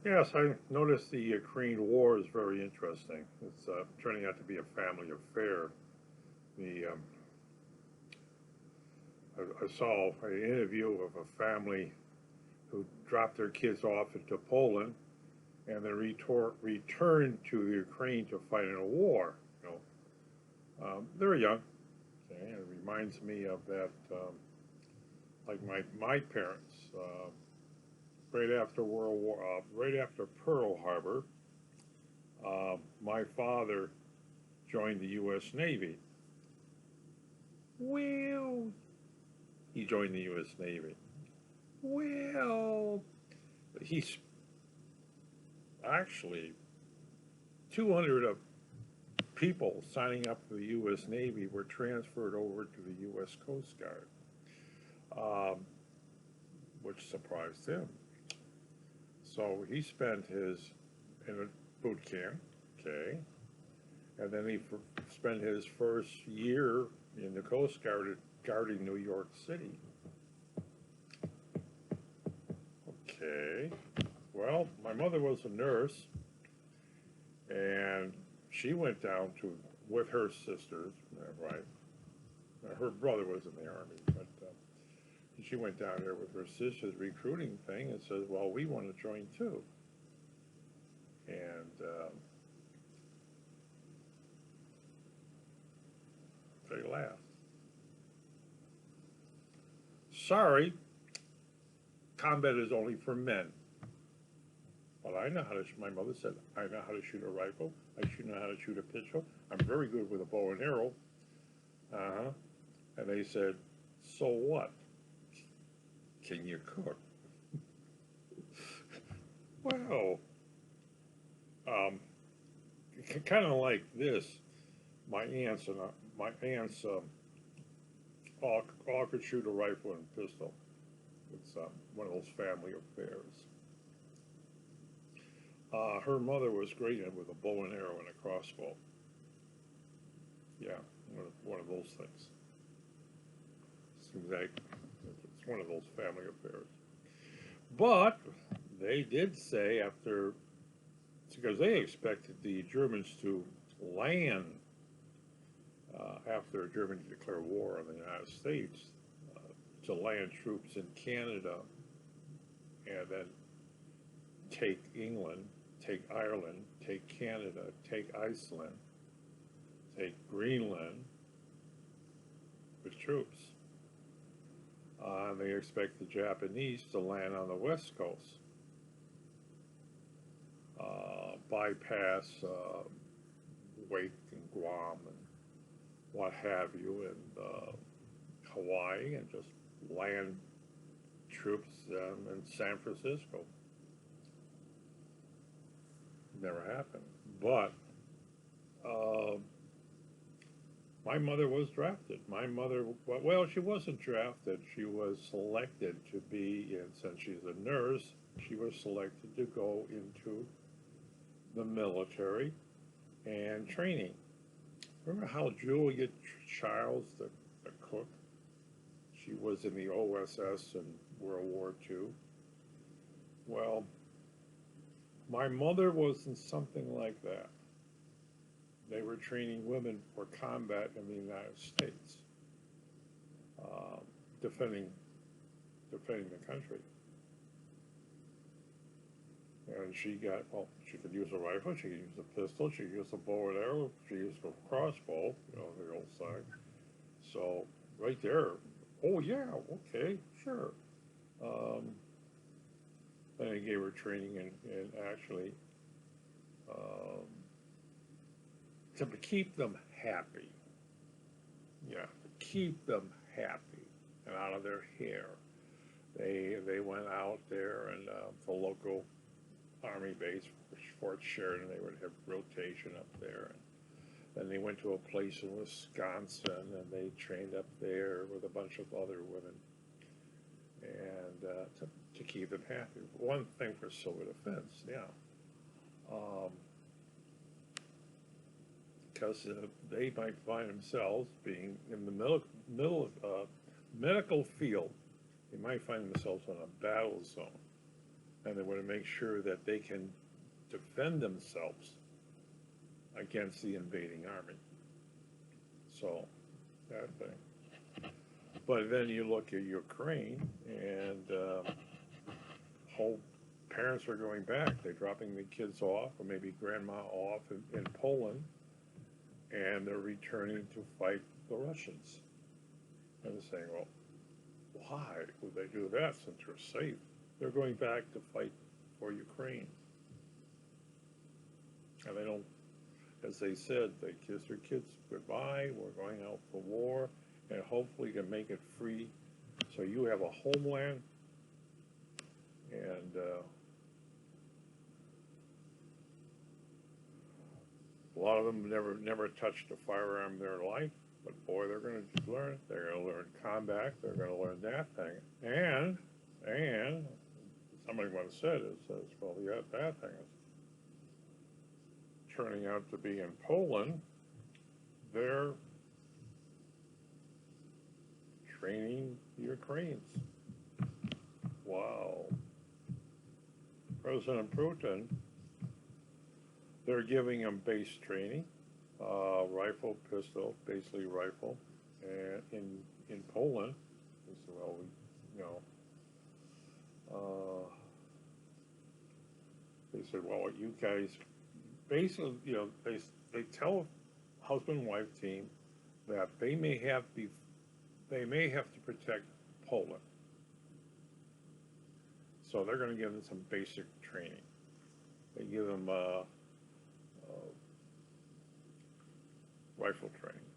Yes, I noticed the Korean War is very interesting. It's turning out to be a family affair. The I saw an interview of a family who dropped their kids off into Poland and then returned to Ukraine to fight in a war. They're young. Okay? It reminds me of that, like my parents. Right after right after Pearl Harbor, my father joined the U.S. Navy. Well, he joined the U.S. Navy. Well, he's actually 200 of people signing up for the U.S. Navy were transferred over to the U.S. Coast Guard, um, which surprised him. So he spent his in a boot camp, okay, and then he spent his first year in the Coast Guard guarding New York City. Okay, well, my mother was a nurse, and she went down to with her sisters, right? Her brother was in the army, but she went down there with her sisters recruiting thing and says, "Well, we want to join too." And they laughed. Sorry, combat is only for men. Well, I know how to. My mother said, "I know how to shoot a rifle. I should know how to shoot a pistol. I'm very good with a bow and arrow." Uh huh. And they said, "So what? Can you cook?" Well, um, kind of like this. My aunts all could shoot a rifle and pistol. It's one of those family affairs. Her mother was great with a bow and arrow and a crossbow. Yeah, one of those things. Seems like it's one of those family affairs. But they did say after, because they expected the Germans to land after Germany declared war on the United States, uh, to land troops in Canada and then take England, take Ireland, take Canada, take Iceland, take Greenland with troops. And they expect the Japanese to land on the West Coast, bypass Wake and Guam and what have you, and Hawaii, and just land troops in San Francisco. Never happened. But uh, my mother was drafted. My mother, well, she wasn't drafted. She was selected to be, and since she's a nurse, she was selected to go into the military and training. Remember how Julia Childs, the cook, she was in the OSS in World War II? Well, my mother was in something like that. They were training women for combat in the United States, uh, defending defending the country. And she got, well, she could use a rifle, she could use a pistol, she could use a bow and arrow, she used a crossbow, the old side. So right there, oh yeah, okay, sure. Um, then they gave her training and actually um, to keep them happy. Yeah, to keep them happy and out of their hair. They went out there and the local army base, Fort Sheridan. They would have rotation up there. And then they went to a place in Wisconsin and they trained up there with a bunch of other women and to keep them happy. One thing for civil defense, yeah. Um, because they might find themselves being in the middle of medical field. They might find themselves on a battle zone. and they want to make sure that they can defend themselves against the invading army. So, that thing. But then you look at Ukraine, and whole parents are going back. They're dropping the kids off, or maybe grandma off in Poland, and they're returning to fight the Russians. And they're saying, well, why would they do that since they're safe? They're going back to fight for Ukraine. And they don't, as they said, they kiss their kids goodbye. We're going out for war, and hopefully can make it free so you have a homeland. And a lot of them never touched a firearm in their life, but boy, they're going to learn it. They're going to learn combat. They're going to learn that thing. And somebody once said it says, well, yeah, that thing is turning out to be in Poland. They're training the Ukrainians. Wow. President Putin, they're giving them base training, rifle, pistol, basically rifle, and in Poland. They said, well, they said, well, you guys, basically, they tell husband and wife team that they may have to protect Poland. So they're going to give them some basic training. They give them rifle training,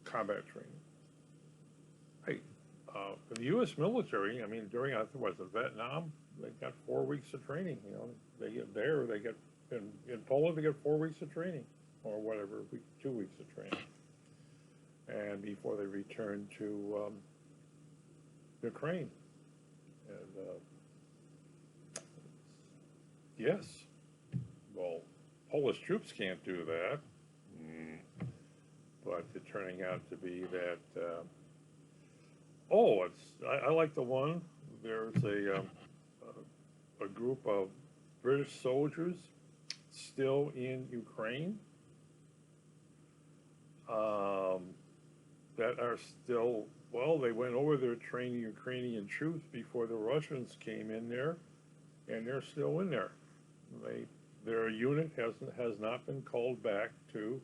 combat training. Hey, the U.S. military, I mean, during, I think, was it Vietnam, they got 4 weeks of training. They get there, they get, in Poland, they get 4 weeks of training, or whatever, 2 weeks of training. And before they return to Ukraine. And yes, well, Polish troops can't do that, but it's turning out to be that. I like the one. There's a group of British soldiers still in Ukraine that are still. Well, they went over there training Ukrainian troops before the Russians came in there, and they're still in there. Their unit has not been called back to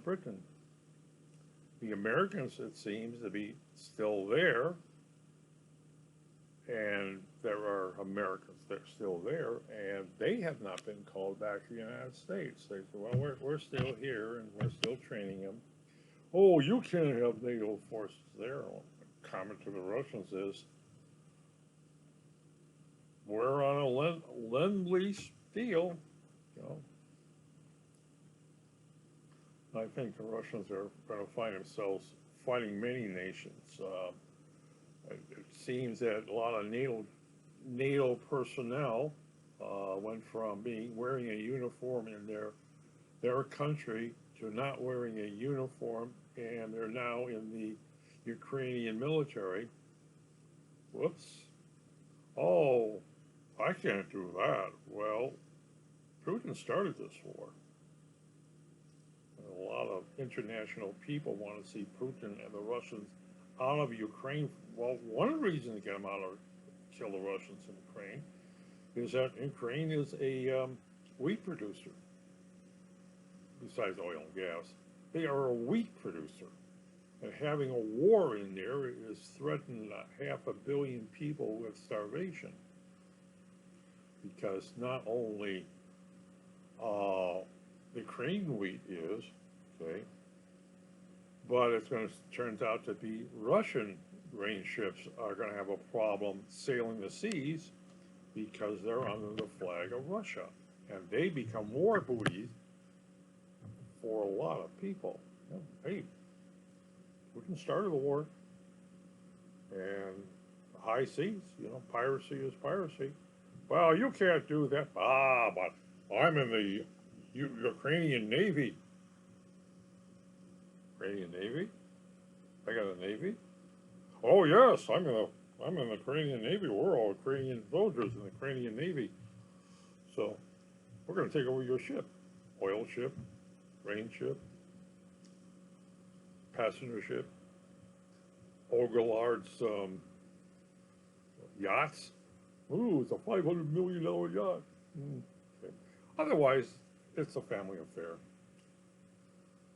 Britain. The Americans, it seems, to be still there, and there are Americans that are still there, and they have not been called back to the United States. They say, well, we're still here, and we're still training them. Oh, you can't have NATO forces there. Well, the comment to the Russians is, we're on a Lend-Lease deal, I think the Russians are going to find themselves fighting many nations. It seems that a lot of NATO personnel went from wearing a uniform in their country to not wearing a uniform, and they're now in the Ukrainian military. Whoops. Oh, I can't do that. Well, Putin started this war. And a lot of international people want to see Putin and the Russians out of Ukraine. Well, one reason to get them out of, kill the Russians in Ukraine, is that Ukraine is a wheat producer. Besides oil and gas, they are a wheat producer. And having a war in there is threatening 500 million people with starvation. Because not only Ukrainian wheat is, okay, but it's going to turns out to be Russian grain ships are going to have a problem sailing the seas because they're under the flag of Russia, and they become war booties for a lot of people. Hey, Putin started the war, and the high seas, piracy is piracy. Well, you can't do that. But I'm in the Ukrainian Navy. Ukrainian Navy? I got a Navy? Oh, yes, I'm in the I'm in the Ukrainian Navy. We're all Ukrainian soldiers in the Ukrainian Navy. So we're going to take over your ship, oil ship, grain ship, passenger ship, Ogalard's yachts. Ooh, it's a $500 million yacht. Okay. Otherwise, it's a family affair.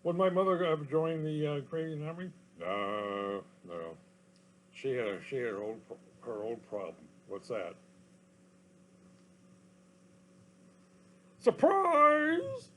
Would my mother ever join the Ukrainian army? No, no. She had her own problem. What's that? Surprise!